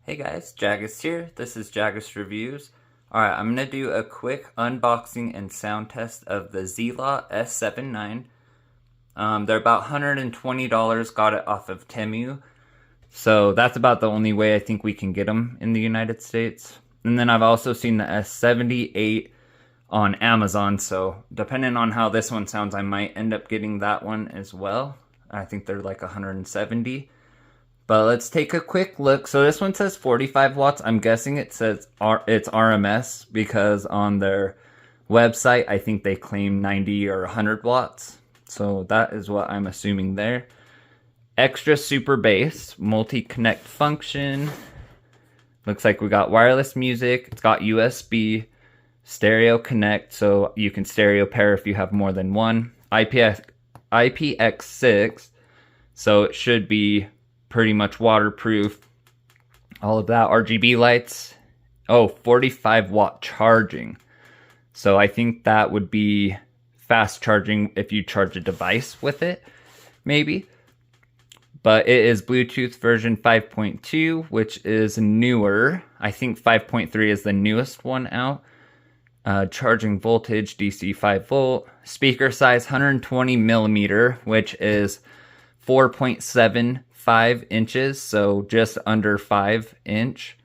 Hey guys, Jagus here. This is Jagus Reviews. Alright, I'm going to do a quick unboxing and sound test of the Zealot S79. They're about $120, got it off of Temu. So that's about the only way I think we can get them in the United States. And then I've also seen the S78 on Amazon, so depending on how this one sounds, I might end up getting that one as well. I think they're like 170. But let's take a quick look. So this one says 45 watts. I'm guessing it says it's RMS because on their website, I think they claim 90 or 100 watts. So that is what I'm assuming there. Extra super bass, multi-connect function. Looks like we got wireless music. It's got USB, stereo connect, so you can stereo pair if you have more than one. IPX6, so it should be pretty much waterproof. All of that. RGB lights. Oh, 45 watt charging. So I think that would be fast charging if you charge a device with it, maybe. But it is Bluetooth version 5.2, which is newer. I think 5.3 is the newest one out. Charging voltage, DC 5 volt. Speaker size, 120 millimeter, which is 4.75 inches, so just under 5-inch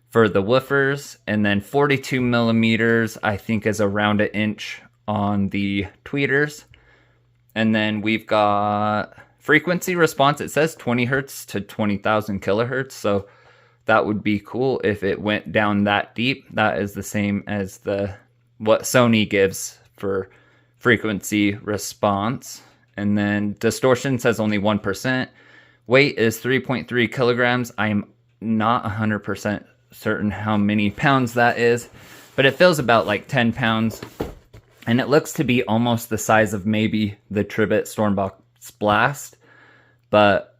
for the woofers, and then 42 millimeters I think is around an inch on the tweeters. And then we've got frequency response. It says 20 hertz to 20,000 kilohertz, so that would be cool if it went down that deep. That is the same as what Sony gives for frequency response. And then distortion says only 1%. Weight is 3.3 kilograms. I'm not 100% certain how many pounds that is, but it feels about like 10 pounds. And it looks to be almost the size of maybe the Tribit Stormbox Blast, but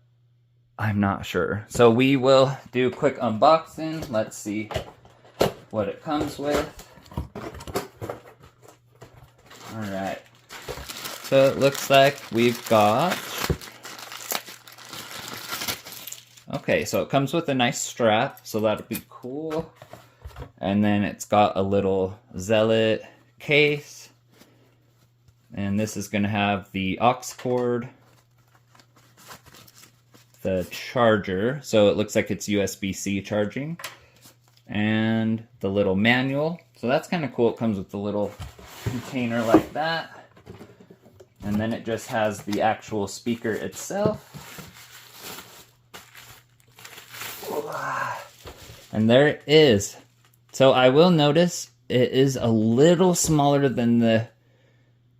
I'm not sure. So we will do a quick unboxing. Let's see what it comes with. All right. So it looks like we've got... Okay, so it comes with a nice strap, so that'll be cool. And then it's got a little Zealot case. And this is going to have the aux cord, the charger, so it looks like it's USB-C charging, and the little manual. So that's kind of cool. It comes with a little container like that. And then it just has the actual speaker itself. And there it is. So I will notice it is a little smaller than the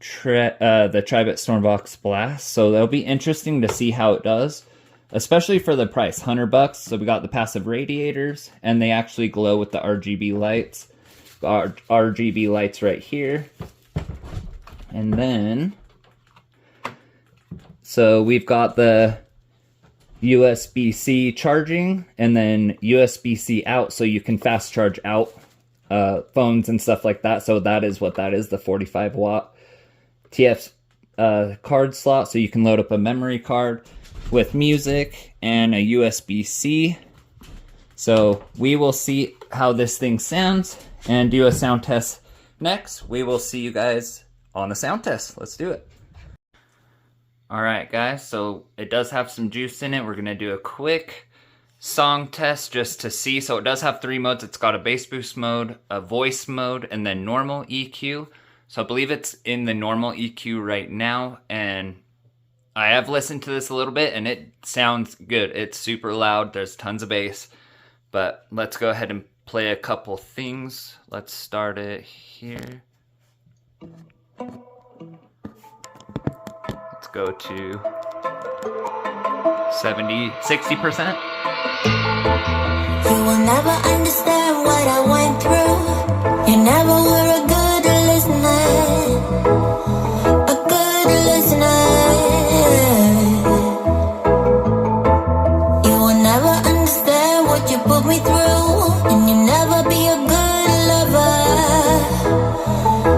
Tribit Stormbox Blast. So that'll be interesting to see how it does, especially for the price, $100. So we got the passive radiators, and they actually glow with the RGB lights. Got RGB lights right here. And then, so we've got the USB-C charging, and then USB-C out, so you can fast charge out phones and stuff like that. So that is what that is, the 45 watt TF card slot, so you can load up a memory card with music, and a USB-C. So we will see how this thing sounds and do a sound test next. We will see you guys on the sound test. Let's do it. Alright guys, so it does have some juice in it. We're going to do a quick song test just to see. So it does have 3 modes. It's got a bass boost mode, a voice mode, and then normal EQ. So I believe it's in the normal EQ right now, and I have listened to this a little bit and it sounds good. It's super loud, there's tons of bass, but let's go ahead and play a couple things. Let's start it here. Go to 60%. You will never understand what I went through. You never were a good listener. A good listener. You will never understand what you put me through. And you never be a good lover.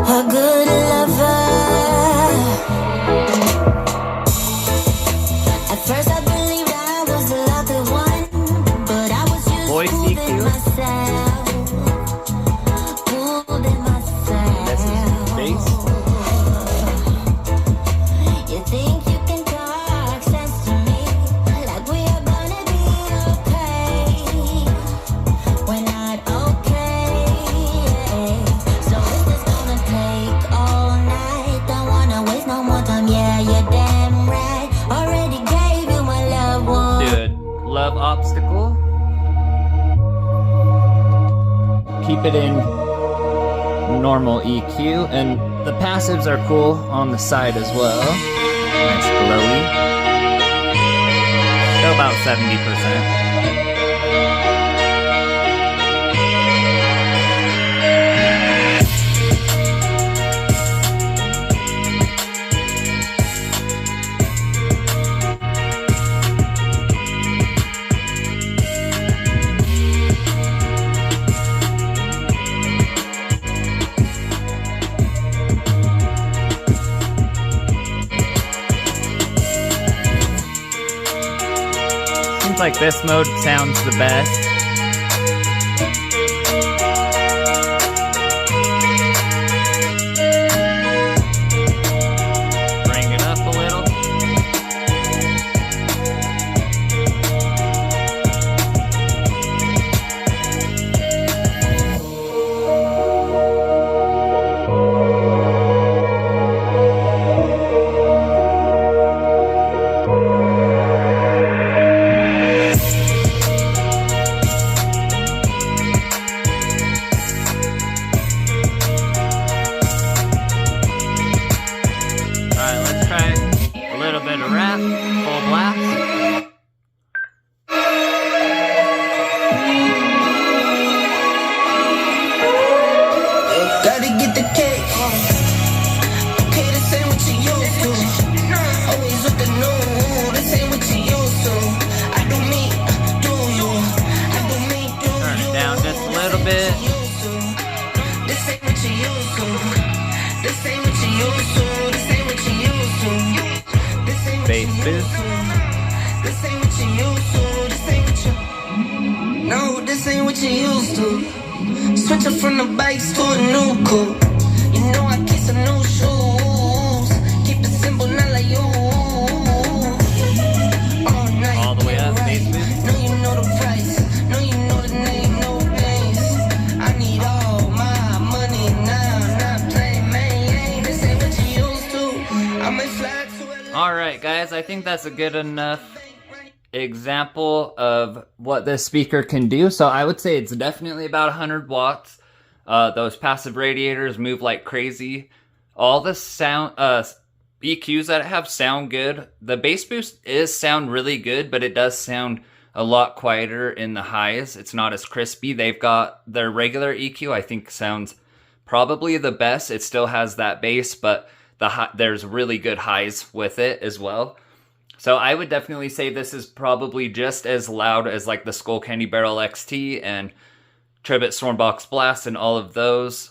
A good lover. At first I believed I was the lucky one, but I was used voice EQ. This is bass. You think you can talk sense to me, like we are gonna be okay. We're not okay. So is this gonna take all night? Don't wanna waste no more time. Yeah, you're damn right. Already gave you my love one. Dude, love obstacle. Keep it in normal EQ, and the passives are cool on the side as well. Nice glowy. Still about 70%. Seems like this mode sounds the best. Bring it up a little. Alright, let's try a little bit of rap, full blast. Gotta get the cake. Okay, this ain't what you used to. Always with the new. This ain't what you used to. I do me, do you? I do me, do Turn you? it down just a little bit. This ain't what you used to. This ain't what you used to. This ain't what you used to. This ain't what Bass you boost. used to. This ain't what you used to. This ain't what you. No, this ain't what you used to. Switching from the bikes to a new coupe. You know I keep some new shoes. Keep it simple, not like you. All night, All the way up, bass boost. know you know the price. Know you know the name, no names. I need all my money now. Not playing, man. This ain't what you used to. I might fly to LA. Alright guys, I think that's a good enough example of what this speaker can do. So I would say it's definitely about 100 watts. Those passive radiators move like crazy. All the sound EQs that it have sound good. The bass boost is sound really good, but it does sound a lot quieter in the highs. It's not as crispy. They've got their regular EQ, I think, sounds probably the best. It still has that bass, but there's really good highs with it as well. So I would definitely say this is probably just as loud as like the Skull Candy Barrel XT and Tribbett Stormbox Blast and all of those.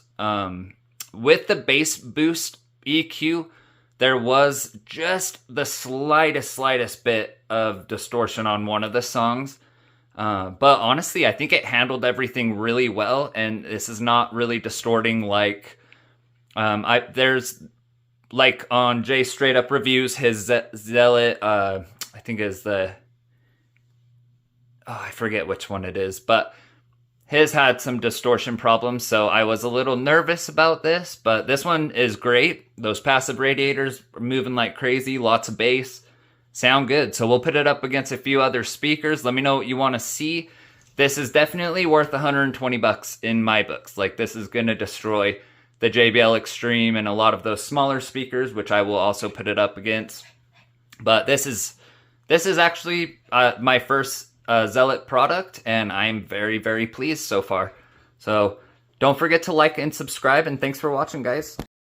With the bass boost EQ, there was just the slightest bit of distortion on one of the songs. But honestly, I think it handled everything really well, and this is not really distorting like... there's... Like on Jay Straight Up Reviews, his Zealot, I think is the... Oh, I forget which one it is, but his had some distortion problems, so I was a little nervous about this, but this one is great. Those passive radiators are moving like crazy, lots of bass, sound good. So we'll put it up against a few other speakers. Let me know what you want to see. This is definitely worth 120 bucks in my books. Like, this is going to destroy the JBL Extreme and a lot of those smaller speakers, which I will also put it up against. But this is actually my first Zealot product, and I'm very, very pleased so far. So don't forget to like and subscribe, and thanks for watching, guys.